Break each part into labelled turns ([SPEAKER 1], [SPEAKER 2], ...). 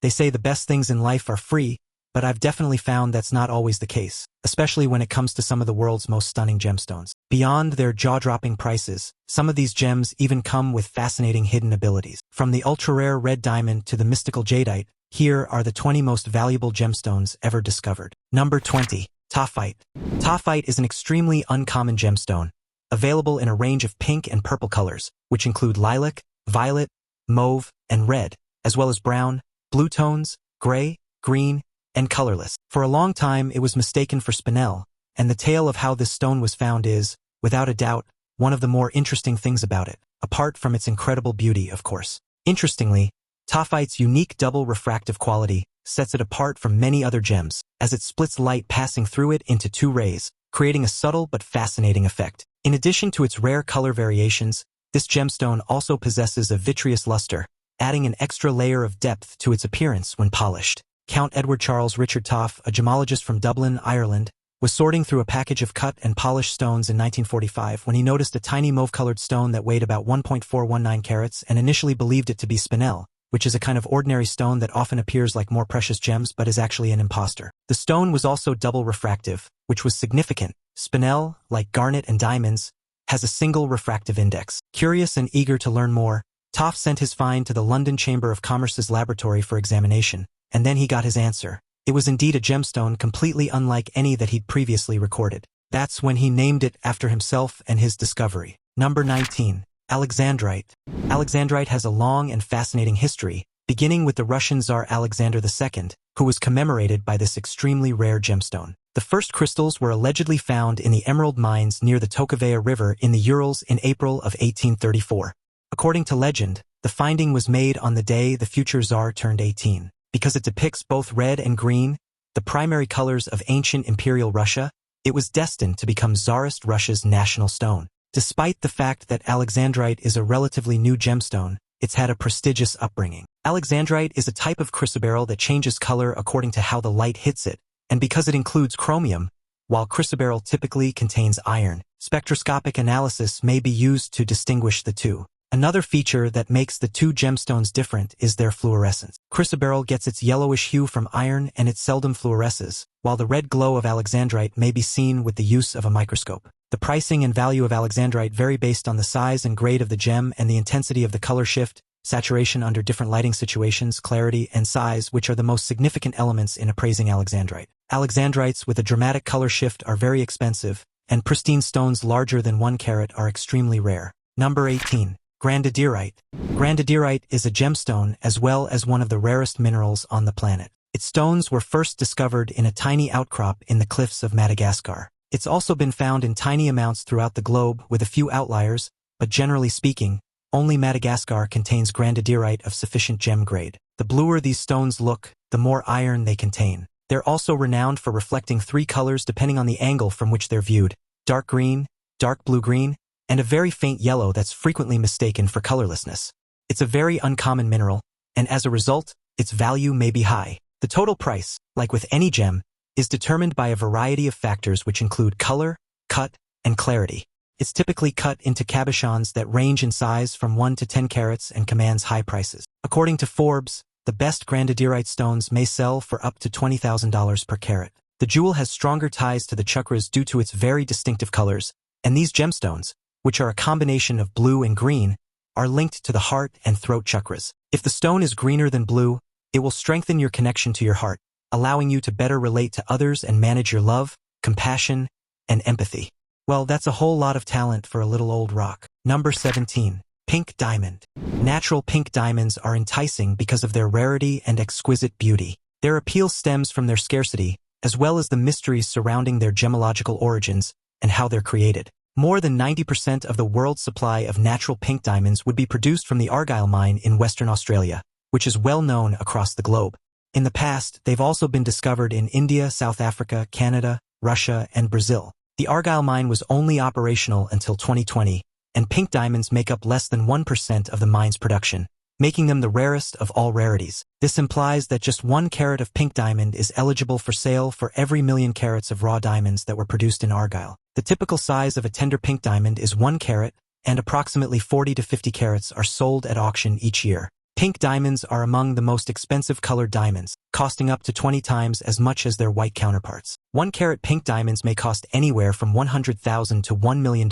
[SPEAKER 1] They say the best things in life are free, but I've definitely found that's not always the case, especially when it comes to some of the world's most stunning gemstones. Beyond their jaw-dropping prices, some of these gems even come with fascinating hidden abilities. From the ultra-rare red diamond to the mystical jadeite, here are the 20 most valuable gemstones ever discovered. Number 20. Taite. Taite is an extremely uncommon gemstone, available in a range of pink and purple colors, which include lilac, violet, mauve, and red, as well as brown, blue tones, gray, green, and colorless. For a long time it was mistaken for spinel, and the tale of how this stone was found is, without a doubt, one of the more interesting things about it, apart from its incredible beauty, of course. Interestingly, Taite's unique double refractive quality sets it apart from many other gems, as it splits light passing through it into two rays, creating a subtle but fascinating effect. In addition to its rare color variations, this gemstone also possesses a vitreous luster, adding an extra layer of depth to its appearance when polished. Count Edward Charles Richard Taite, a gemologist from Dublin, Ireland, was sorting through a package of cut and polished stones in 1945 when he noticed a tiny mauve-colored stone that weighed about 1.419 carats and initially believed it to be spinel, which is a kind of ordinary stone that often appears like more precious gems but is actually an imposter. The stone was also double refractive, which was significant. Spinel, like garnet and diamonds, has a single refractive index. Curious and eager to learn more, Taite sent his find to the London Chamber of Commerce's laboratory for examination, and then he got his answer. It was indeed a gemstone completely unlike any that he'd previously recorded. That's when he named it after himself and his discovery. Number 19. Alexandrite. Alexandrite has a long and fascinating history, beginning with the Russian Tsar Alexander II, who was commemorated by this extremely rare gemstone. The first crystals were allegedly found in the emerald mines near the Tokavaya River in the Urals in April of 1834. According to legend, the finding was made on the day the future Tsar turned 18. Because it depicts both red and green, the primary colors of ancient imperial Russia, it was destined to become Tsarist Russia's national stone. Despite the fact that Alexandrite is a relatively new gemstone, it's had a prestigious upbringing. Alexandrite is a type of chrysoberyl that changes color according to how the light hits it, and because it includes chromium, while chrysoberyl typically contains iron, spectroscopic analysis may be used to distinguish the two. Another feature that makes the two gemstones different is their fluorescence. Chrysoberyl gets its yellowish hue from iron and it seldom fluoresces, while the red glow of Alexandrite may be seen with the use of a microscope. The pricing and value of Alexandrite vary based on the size and grade of the gem and the intensity of the color shift, saturation under different lighting situations, clarity, and size, which are the most significant elements in appraising Alexandrite. Alexandrites with a dramatic color shift are very expensive, and pristine stones larger than 1 carat are extremely rare. Number 18. Grandite. Grandite is a gemstone as well as one of the rarest minerals on the planet. Its stones were first discovered in a tiny outcrop in the cliffs of Madagascar. It's also been found in tiny amounts throughout the globe with a few outliers, but generally speaking, only Madagascar contains grandite of sufficient gem grade. The bluer these stones look, the more iron they contain. They're also renowned for reflecting 3 colors depending on the angle from which they're viewed: dark green, dark blue-green, and a very faint yellow that's frequently mistaken for colorlessness. It's a very uncommon mineral, and as a result, its value may be high. The total price, like with any gem, is determined by a variety of factors which include color, cut, and clarity. It's typically cut into cabochons that range in size from 1 to 10 carats and commands high prices. According to Forbes, the best grandite stones may sell for up to $20,000 per carat. The jewel has stronger ties to the chakras due to its very distinctive colors, and these gemstones, which are a combination of blue and green, are linked to the heart and throat chakras. If the stone is greener than blue, it will strengthen your connection to your heart, allowing you to better relate to others and manage your love, compassion, and empathy. Well, that's a whole lot of talent for a little old rock. Number 17. Pink diamond. Natural pink diamonds are enticing because of their rarity and exquisite beauty. Their appeal stems from their scarcity, as well as the mysteries surrounding their gemological origins and how they're created. More than 90% of the world's supply of natural pink diamonds would be produced from the Argyle mine in Western Australia, which is well known across the globe. In the past, they've also been discovered in India, South Africa, Canada, Russia, and Brazil. The Argyle mine was only operational until 2020, and pink diamonds make up less than 1% of the mine's production, making them the rarest of all rarities. This implies that just 1 carat of pink diamond is eligible for sale for every million carats of raw diamonds that were produced in Argyle. The typical size of a tender pink diamond is 1 carat, and approximately 40 to 50 carats are sold at auction each year. Pink diamonds are among the most expensive colored diamonds, costing up to 20 times as much as their white counterparts. 1-carat pink diamonds may cost anywhere from $100,000 to $1 million,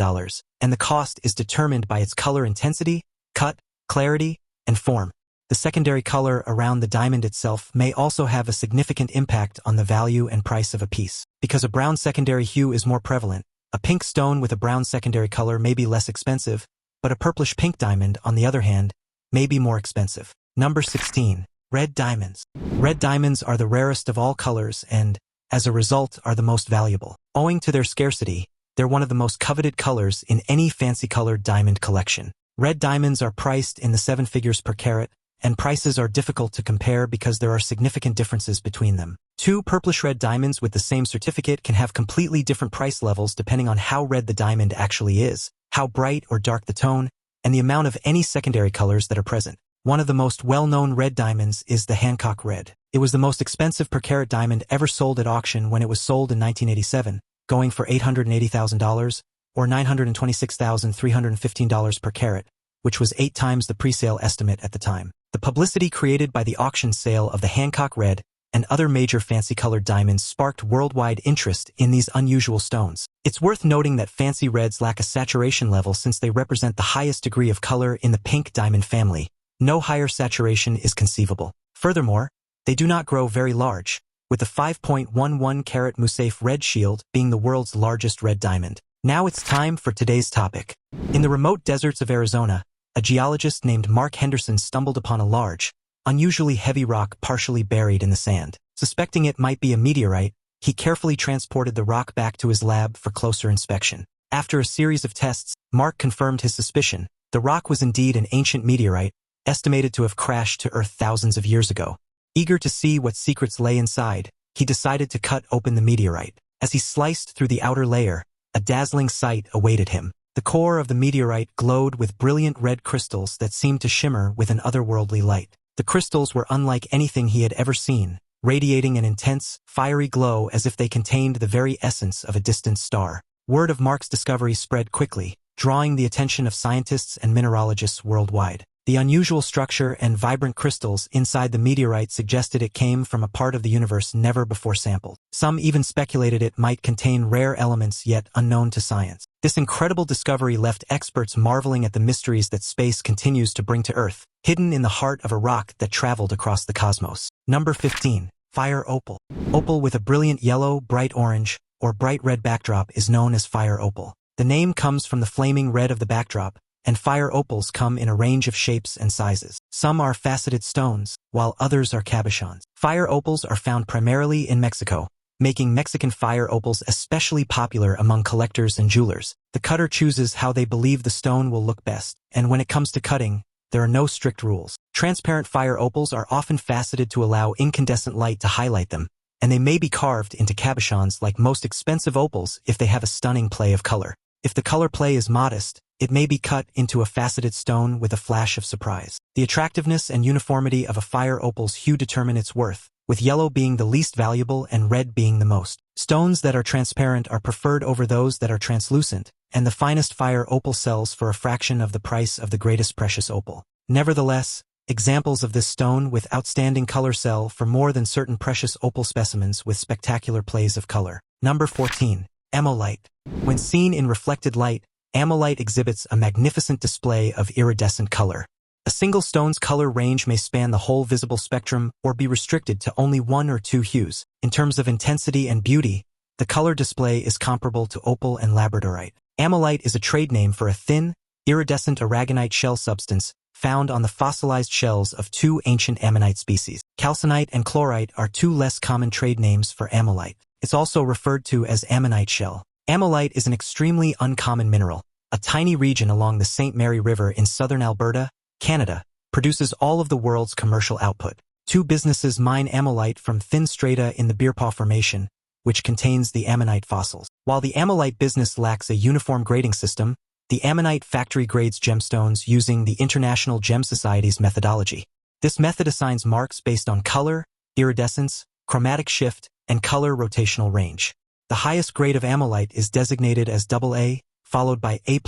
[SPEAKER 1] and the cost is determined by its color intensity, cut, clarity, and form. The secondary color around the diamond itself may also have a significant impact on the value and price of a piece. Because a brown secondary hue is more prevalent, a pink stone with a brown secondary color may be less expensive, but a purplish pink diamond, on the other hand, may be more expensive. Number 16. Red diamonds. Red diamonds are the rarest of all colors and, as a result, are the most valuable. Owing to their scarcity, they're one of the most coveted colors in any fancy-colored diamond collection. Red diamonds are priced in the 7 figures per carat, and prices are difficult to compare because there are significant differences between them. 2 purplish red diamonds with the same certificate can have completely different price levels depending on how red the diamond actually is, how bright or dark the tone, and the amount of any secondary colors that are present. One of the most well-known red diamonds is the Hancock Red. It was the most expensive per carat diamond ever sold at auction when it was sold in 1987, going for $880,000 or $926,315 per carat, which was 8 times the pre-sale estimate at the time. The publicity created by the auction sale of the Hancock Red and other major fancy-colored diamonds sparked worldwide interest in these unusual stones. It's worth noting that fancy reds lack a saturation level since they represent the highest degree of color in the pink diamond family. No higher saturation is conceivable. Furthermore, they do not grow very large, with the 5.11-carat musite red shield being the world's largest red diamond. Now it's time for today's topic. In the remote deserts of Arizona, a geologist named Mark Henderson stumbled upon a large, unusually heavy rock partially buried in the sand. Suspecting it might be a meteorite, he carefully transported the rock back to his lab for closer inspection. After a series of tests, Mark confirmed his suspicion. The rock was indeed an ancient meteorite, estimated to have crashed to Earth thousands of years ago. Eager to see what secrets lay inside, he decided to cut open the meteorite. As he sliced through the outer layer, a dazzling sight awaited him. The core of the meteorite glowed with brilliant red crystals that seemed to shimmer with an otherworldly light. The crystals were unlike anything he had ever seen, radiating an intense, fiery glow as if they contained the very essence of a distant star. Word of Mark's discovery spread quickly, drawing the attention of scientists and mineralogists worldwide. The unusual structure and vibrant crystals inside the meteorite suggested it came from a part of the universe never before sampled. Some even speculated it might contain rare elements yet unknown to science. This incredible discovery left experts marveling at the mysteries that space continues to bring to Earth, hidden in the heart of a rock that traveled across the cosmos. Number 15. Fire opal. Opal with a brilliant yellow, bright orange, or bright red backdrop is known as fire opal. The name comes from the flaming red of the backdrop, and fire opals come in a range of shapes and sizes. Some are faceted stones, while others are cabochons. Fire opals are found primarily in Mexico, making Mexican fire opals especially popular among collectors and jewelers. The cutter chooses how they believe the stone will look best, and when it comes to cutting, there are no strict rules. Transparent fire opals are often faceted to allow incandescent light to highlight them, and they may be carved into cabochons like most expensive opals if they have a stunning play of color. If the color play is modest, it may be cut into a faceted stone with a flash of surprise. The attractiveness and uniformity of a fire opal's hue determine its worth, with yellow being the least valuable and red being the most. Stones that are transparent are preferred over those that are translucent, and the finest fire opal sells for a fraction of the price of the greatest precious opal. Nevertheless, examples of this stone with outstanding color sell for more than certain precious opal specimens with spectacular plays of color. Number 14. Amolite. When seen in reflected light, amolite exhibits a magnificent display of iridescent color. A single stone's color range may span the whole visible spectrum or be restricted to only 1 or 2 hues. In terms of intensity and beauty, the color display is comparable to opal and labradorite. Amolite is a trade name for a thin, iridescent aragonite shell substance found on the fossilized shells of 2 ancient ammonite species. Calcinite and chlorite are 2 less common trade names for amolite. It's also referred to as ammonite shell. Amolite is an extremely uncommon mineral. A tiny region along the St. Mary River in southern Alberta, Canada, produces all of the world's commercial output. 2 businesses mine amolite from thin strata in the Bearpaw Formation, which contains the ammonite fossils. While the amolite business lacks a uniform grading system, the ammonite factory grades gemstones using the International Gem Society's methodology. This method assigns marks based on color, iridescence, chromatic shift, and color rotational range. The highest grade of amolite is designated as AA, followed by A+,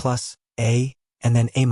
[SPEAKER 1] A, and then A-.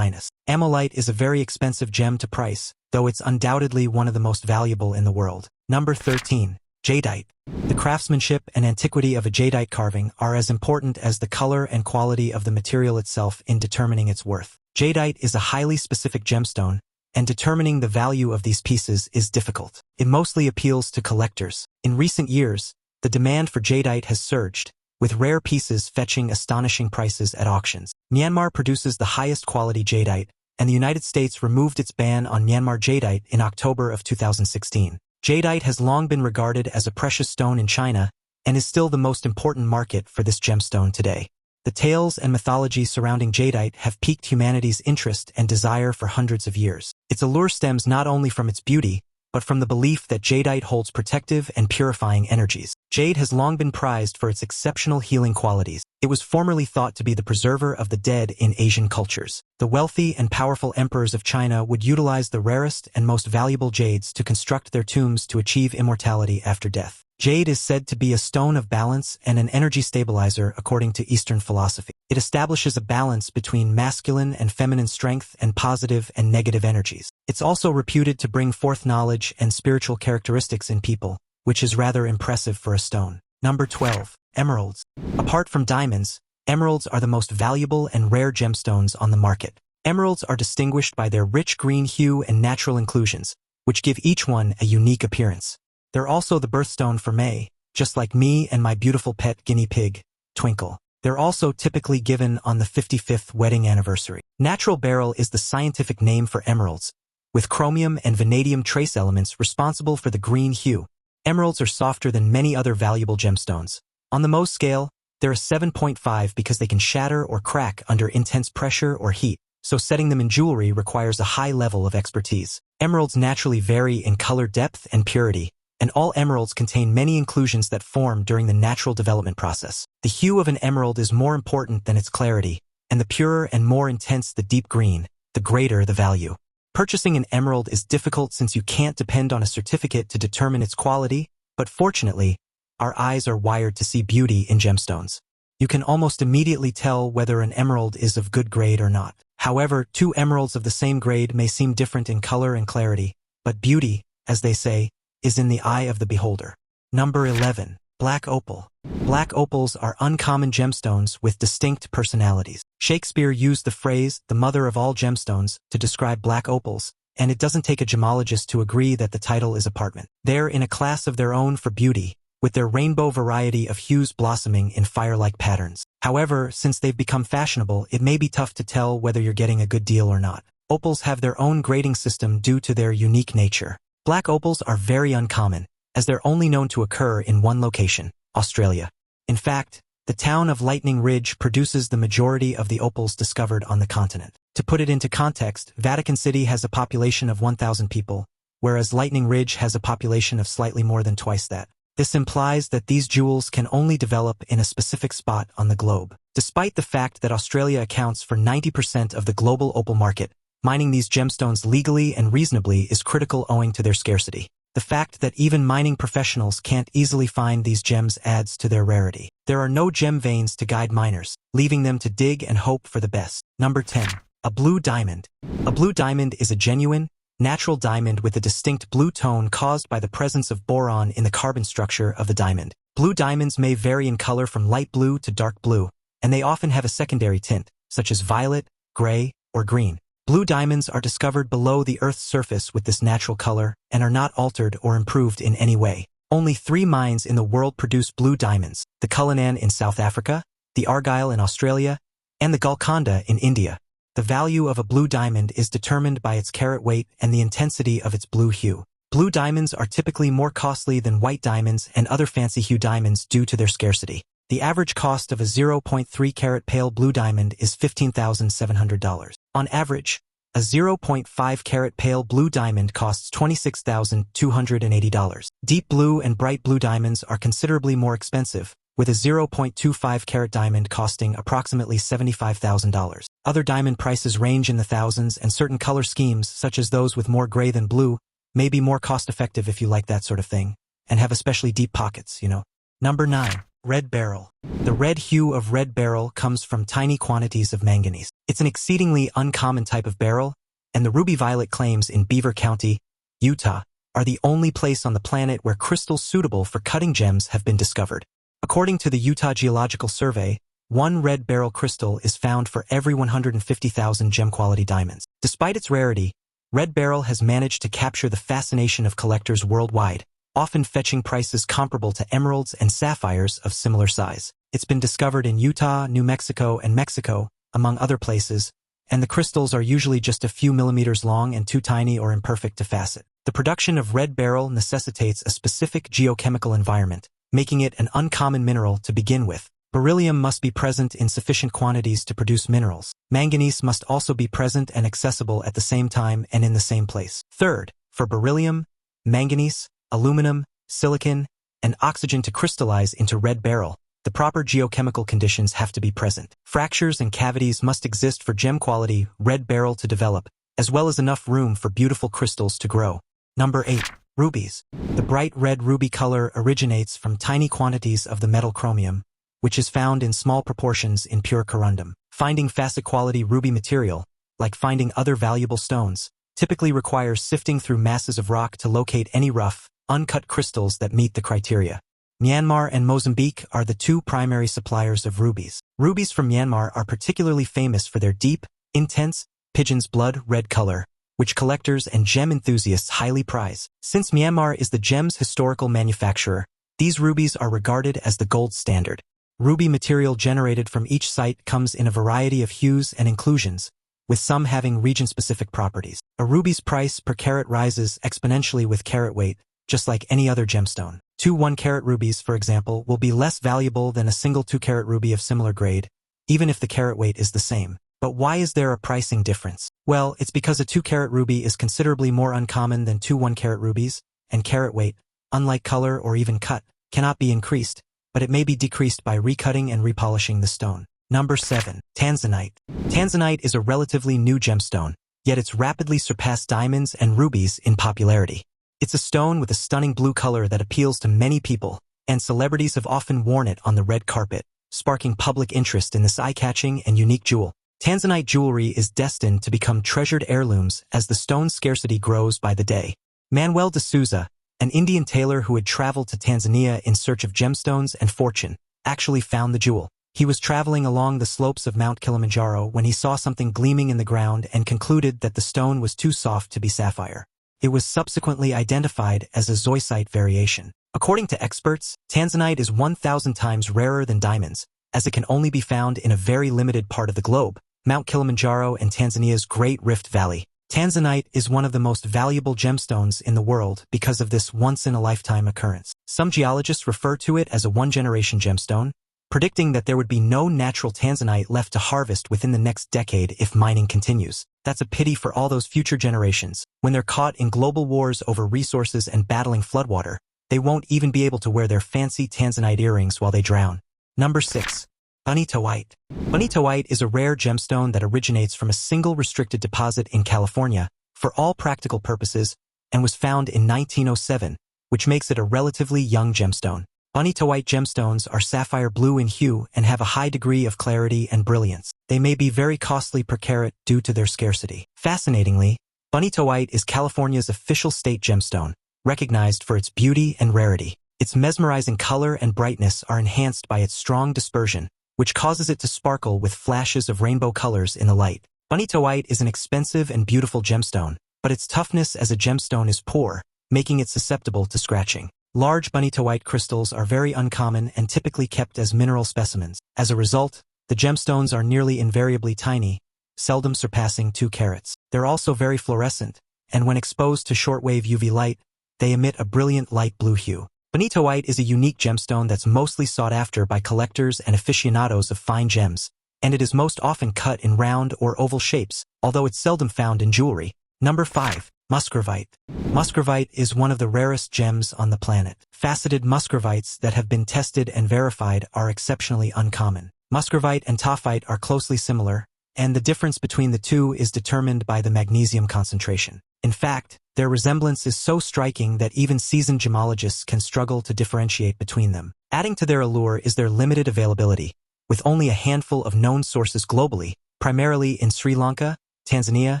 [SPEAKER 1] Amolite is a very expensive gem to price, though it's undoubtedly one of the most valuable in the world. Number 13. Jadeite. The craftsmanship and antiquity of a jadeite carving are as important as the color and quality of the material itself in determining its worth. Jadeite is a highly specific gemstone, and determining the value of these pieces is difficult. It mostly appeals to collectors. In recent years, the demand for jadeite has surged, with rare pieces fetching astonishing prices at auctions. Myanmar produces the highest quality jadeite, and the United States removed its ban on Myanmar jadeite in October of 2016. Jadeite has long been regarded as a precious stone in China and is still the most important market for this gemstone today. The tales and mythology surrounding jadeite have piqued humanity's interest and desire for hundreds of years. Its allure stems not only from its beauty, but from the belief that jadeite holds protective and purifying energies. Jade has long been prized for its exceptional healing qualities. It was formerly thought to be the preserver of the dead in Asian cultures. The wealthy and powerful emperors of China would utilize the rarest and most valuable jades to construct their tombs to achieve immortality after death. Jade is said to be a stone of balance and an energy stabilizer according to Eastern philosophy. It establishes a balance between masculine and feminine strength and positive and negative energies. It's also reputed to bring forth knowledge and spiritual characteristics in people, which is rather impressive for a stone. Number 12. Emeralds. Apart from diamonds, emeralds are the most valuable and rare gemstones on the market. Emeralds are distinguished by their rich green hue and natural inclusions, which give each one a unique appearance. They're also the birthstone for May, just like me and my beautiful pet guinea pig, Twinkle. They're also typically given on the 55th wedding anniversary. Natural beryl is the scientific name for emeralds, with chromium and vanadium trace elements responsible for the green hue. Emeralds are softer than many other valuable gemstones. On the Mohs scale, they're a 7.5 because they can shatter or crack under intense pressure or heat, so setting them in jewelry requires a high level of expertise. Emeralds naturally vary in color depth and purity, and all emeralds contain many inclusions that form during the natural development process. The hue of an emerald is more important than its clarity, and the purer and more intense the deep green, the greater the value. Purchasing an emerald is difficult since you can't depend on a certificate to determine its quality, but fortunately, our eyes are wired to see beauty in gemstones. You can almost immediately tell whether an emerald is of good grade or not. However, two emeralds of the same grade may seem different in color and clarity, but beauty, as they say, is in the eye of the beholder. Number 11. Black opal. Black opals are uncommon gemstones with distinct personalities. Shakespeare used the phrase, the mother of all gemstones, to describe black opals, and it doesn't take a gemologist to agree that the title is appropriate. They're in a class of their own for beauty, with their rainbow variety of hues blossoming in fire-like patterns. However, since they've become fashionable, it may be tough to tell whether you're getting a good deal or not. Opals have their own grading system due to their unique nature. Black opals are very uncommon, as they're only known to occur in one location, Australia. In fact, the town of Lightning Ridge produces the majority of the opals discovered on the continent. To put it into context, Vatican City has a population of 1,000 people, whereas Lightning Ridge has a population of slightly more than twice that. This implies that these jewels can only develop in a specific spot on the globe. Despite the fact that Australia accounts for 90% of the global opal market, mining these gemstones legally and reasonably is critical owing to their scarcity. The fact that even mining professionals can't easily find these gems adds to their rarity. There are no gem veins to guide miners, leaving them to dig and hope for the best. Number 10. A blue diamond. A blue diamond is a genuine, natural diamond with a distinct blue tone caused by the presence of boron in the carbon structure of the diamond. Blue diamonds may vary in color from light blue to dark blue, and they often have a secondary tint, such as violet, gray, or green. Blue diamonds are discovered below the Earth's surface with this natural color and are not altered or improved in any way. Only 3 mines in the world produce blue diamonds: the Cullinan in South Africa, the Argyle in Australia, and the Golconda in India. The value of a blue diamond is determined by its carat weight and the intensity of its blue hue. Blue diamonds are typically more costly than white diamonds and other fancy hue diamonds due to their scarcity. The average cost of a 0.3 carat pale blue diamond is $15,700. On average, a 0.5 carat pale blue diamond costs $26,280. Deep blue and bright blue diamonds are considerably more expensive, with a 0.25 carat diamond costing approximately $75,000. Other diamond prices range in the thousands, and certain color schemes, such as those with more gray than blue, may be more cost-effective if you like that sort of thing, and have especially deep pockets, you know. Number 9. Red beryl. The red hue of red beryl comes from tiny quantities of manganese. It's an exceedingly uncommon type of beryl, and the ruby violet claims in Beaver County, Utah, are the only place on the planet where crystals suitable for cutting gems have been discovered. According to the Utah Geological Survey, one red beryl crystal is found for every 150,000 gem-quality diamonds. Despite its rarity, red beryl has managed to capture the fascination of collectors worldwide, often fetching prices comparable to emeralds and sapphires of similar size. It's been discovered in Utah, New Mexico, and Mexico, among other places, and the crystals are usually just a few millimeters long and too tiny or imperfect to facet. The production of red beryl necessitates a specific geochemical environment, making it an uncommon mineral to begin with. Beryllium must be present in sufficient quantities to produce minerals. Manganese must also be present and accessible at the same time and in the same place. Third, for beryllium, manganese, aluminum, silicon, and oxygen to crystallize into red beryl, the proper geochemical conditions have to be present. Fractures and cavities must exist for gem-quality red beryl to develop, as well as enough room for beautiful crystals to grow. Number 8. Rubies. The bright red ruby color originates from tiny quantities of the metal chromium, which is found in small proportions in pure corundum. Finding facet-quality ruby material, like finding other valuable stones, typically requires sifting through masses of rock to locate any rough, uncut crystals that meet the criteria. Myanmar and Mozambique are the two primary suppliers of rubies. Rubies from Myanmar are particularly famous for their deep, intense, pigeon's blood red color, which collectors and gem enthusiasts highly prize. Since Myanmar is the gem's historical manufacturer, these rubies are regarded as the gold standard. Ruby material generated from each site comes in a variety of hues and inclusions, with some having region-specific properties. A ruby's price per carat rises exponentially with carat weight, just like any other gemstone. Two 1-carat rubies, for example, will be less valuable than a single 2-carat ruby of similar grade, even if the carat weight is the same. But why is there a pricing difference? Well, it's because a 2-carat ruby is considerably more uncommon than two 1-carat rubies, and carat weight, unlike color or even cut, cannot be increased, but it may be decreased by recutting and repolishing the stone. Number 7. Tanzanite. Tanzanite is a relatively new gemstone, yet it's rapidly surpassed diamonds and rubies in popularity. It's a stone with a stunning blue color that appeals to many people, and celebrities have often worn it on the red carpet, sparking public interest in this eye-catching and unique jewel. Tanzanite jewelry is destined to become treasured heirlooms as the stone's scarcity grows by the day. Manuel de Souza, an Indian tailor who had traveled to Tanzania in search of gemstones and fortune, actually found the jewel. He was traveling along the slopes of Mount Kilimanjaro when he saw something gleaming in the ground and concluded that the stone was too soft to be sapphire. It was subsequently identified as a zoisite variation. According to experts, Tanzanite is 1,000 times rarer than diamonds, as it can only be found in a very limited part of the globe, Mount Kilimanjaro and Tanzania's Great Rift Valley. Tanzanite is one of the most valuable gemstones in the world because of this once-in-a-lifetime occurrence. Some geologists refer to it as a one-generation gemstone, predicting that there would be no natural tanzanite left to harvest within the next decade if mining continues. That's a pity for all those future generations. When they're caught in global wars over resources and battling floodwater, they won't even be able to wear their fancy tanzanite earrings while they drown. Number 6. Ptite. Ptite is a rare gemstone that originates from a single restricted deposit in California, for all practical purposes, and was found in 1907, which makes it a relatively young gemstone. Ptite gemstones are sapphire blue in hue and have a high degree of clarity and brilliance. They may be very costly per carat due to their scarcity. Fascinatingly, Ptite is California's official state gemstone, recognized for its beauty and rarity. Its mesmerizing color and brightness are enhanced by its strong dispersion, which causes it to sparkle with flashes of rainbow colors in the light. Ptite is an expensive and beautiful gemstone, but its toughness as a gemstone is poor, making it susceptible to scratching. Large Ptite crystals are very uncommon and typically kept as mineral specimens. As a result, the gemstones are nearly invariably tiny, seldom surpassing 2 carats. They're also very fluorescent, and when exposed to shortwave UV light, they emit a brilliant light blue hue. Ptite is a unique gemstone that's mostly sought after by collectors and aficionados of fine gems, and it is most often cut in round or oval shapes, although it's seldom found in jewelry. Number 5. Muscovite. Muscovite is one of the rarest gems on the planet. Faceted muscovites that have been tested and verified are exceptionally uncommon. Muscovite and taphite are closely similar, and the difference between the two is determined by the magnesium concentration. In fact, their resemblance is so striking that even seasoned gemologists can struggle to differentiate between them. Adding to their allure is their limited availability, with only a handful of known sources globally, primarily in Sri Lanka, Tanzania,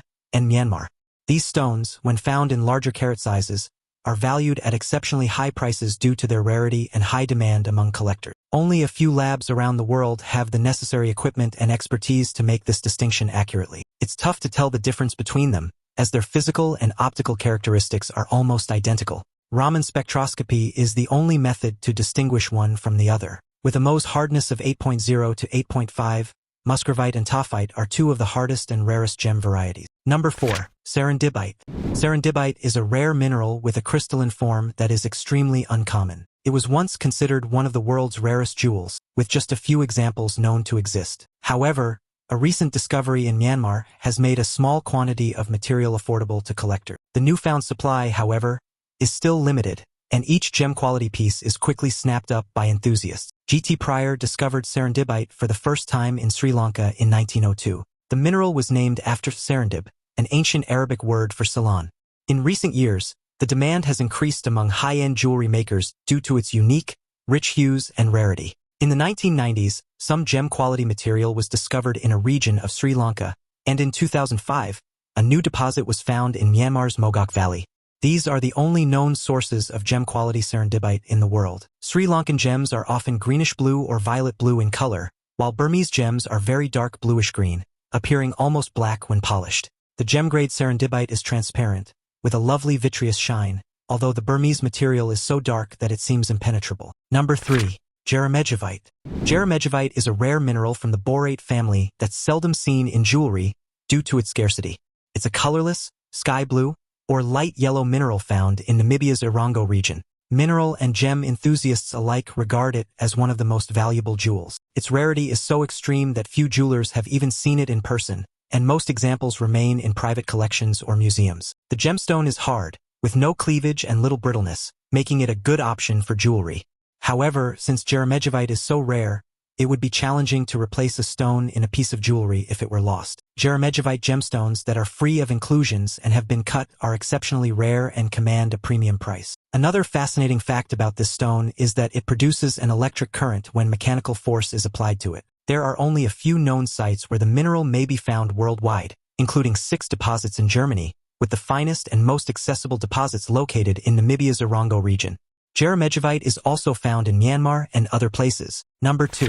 [SPEAKER 1] and Myanmar. These stones, when found in larger carat sizes, are valued at exceptionally high prices due to their rarity and high demand among collectors. Only a few labs around the world have the necessary equipment and expertise to make this distinction accurately. It's tough to tell the difference between them, as their physical and optical characteristics are almost identical. Raman spectroscopy is the only method to distinguish one from the other. With a Mohs hardness of 8.0 to 8.5, muscovite and taphite are two of the hardest and rarest gem varieties. Number 4. Serendibite. Serendibite is a rare mineral with a crystalline form that is extremely uncommon. It was once considered one of the world's rarest jewels, with just a few examples known to exist. However, a recent discovery in Myanmar has made a small quantity of material affordable to collectors. The newfound supply, however, is still limited, and each gem-quality piece is quickly snapped up by enthusiasts. G.T. Pryor discovered serendibite for the first time in Sri Lanka in 1902. The mineral was named after Serendib, an ancient Arabic word for Ceylon. In recent years, the demand has increased among high-end jewelry makers due to its unique, rich hues and rarity. In the 1990s, some gem-quality material was discovered in a region of Sri Lanka, and in 2005, a new deposit was found in Myanmar's Mogok Valley. These are the only known sources of gem-quality serendibite in the world. Sri Lankan gems are often greenish-blue or violet-blue in color, while Burmese gems are very dark bluish-green, appearing almost black when polished. The gem-grade serendibite is transparent, with a lovely vitreous shine, although the Burmese material is so dark that it seems impenetrable. Number 3. Jadeite. Jadeite is a rare mineral from the borate family that's seldom seen in jewelry due to its scarcity. It's a colorless, sky blue, or light yellow mineral found in Namibia's Erongo region. Mineral and gem enthusiasts alike regard it as one of the most valuable jewels. Its rarity is so extreme that few jewelers have even seen it in person, and most examples remain in private collections or museums. The gemstone is hard, with no cleavage and little brittleness, making it a good option for jewelry. However, since Jadeite is so rare, it would be challenging to replace a stone in a piece of jewelry if it were lost. Jadeite gemstones that are free of inclusions and have been cut are exceptionally rare and command a premium price. Another fascinating fact about this stone is that it produces an electric current when mechanical force is applied to it. There are only a few known sites where the mineral may be found worldwide, including 6 deposits in Germany, with the finest and most accessible deposits located in Namibia's Erongo region. Jadeite is also found in Myanmar and other places. Number 2.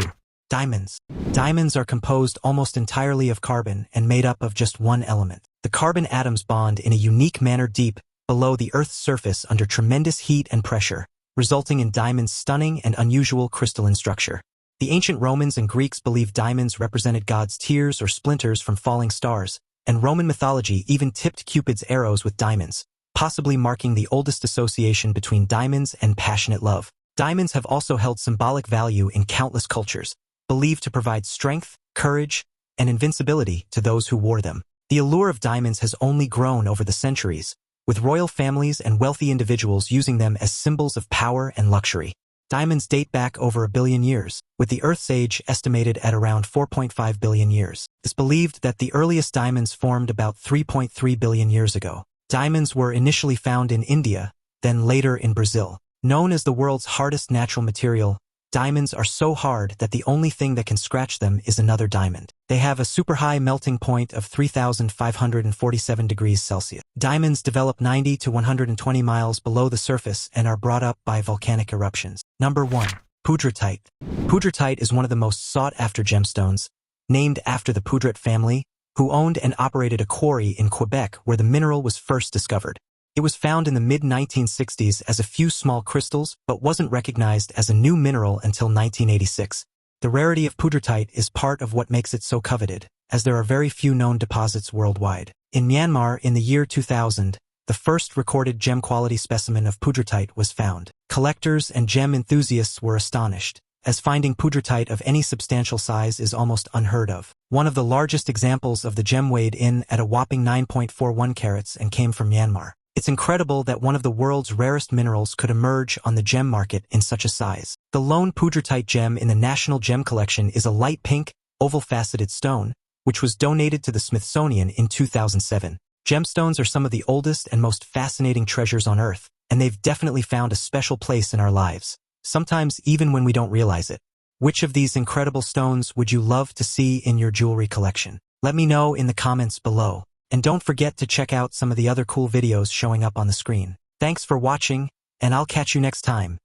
[SPEAKER 1] Diamonds. Diamonds are composed almost entirely of carbon and made up of just one element. The carbon atoms bond in a unique manner deep below the Earth's surface under tremendous heat and pressure, resulting in diamonds' stunning and unusual crystalline structure. The ancient Romans and Greeks believed diamonds represented God's tears or splinters from falling stars, and Roman mythology even tipped Cupid's arrows with diamonds, possibly marking the oldest association between diamonds and passionate love. Diamonds have also held symbolic value in countless cultures, believed to provide strength, courage, and invincibility to those who wore them. The allure of diamonds has only grown over the centuries, with royal families and wealthy individuals using them as symbols of power and luxury. Diamonds date back over 1 billion years, with the Earth's age estimated at around 4.5 billion years. It's believed that the earliest diamonds formed about 3.3 billion years ago. Diamonds were initially found in India, then later in Brazil. Known as the world's hardest natural material, diamonds are so hard that the only thing that can scratch them is another diamond. They have a super high melting point of 3,547 degrees Celsius. Diamonds develop 90 to 120 miles below the surface and are brought up by volcanic eruptions. Number 1. Ptite. Ptite is one of the most sought-after gemstones, named after the Ptite family, who owned and operated a quarry in Quebec where the mineral was first discovered. It was found in the mid-1960s as a few small crystals, but wasn't recognized as a new mineral until 1986. The rarity of Ptite is part of what makes it so coveted, as there are very few known deposits worldwide. In Myanmar in the year 2000, the first recorded gem-quality specimen of Ptite was found. Collectors and gem enthusiasts were astonished, as finding Ptite of any substantial size is almost unheard of. One of the largest examples of the gem weighed in at a whopping 9.41 carats and came from Myanmar. It's incredible that one of the world's rarest minerals could emerge on the gem market in such a size. The lone Ptite gem in the National Gem Collection is a light pink, oval-faceted stone, which was donated to the Smithsonian in 2007. Gemstones are some of the oldest and most fascinating treasures on Earth, and they've definitely found a special place in our lives, sometimes even when we don't realize it. Which of these incredible stones would you love to see in your jewelry collection? Let me know in the comments below. And don't forget to check out some of the other cool videos showing up on the screen. Thanks for watching, and I'll catch you next time.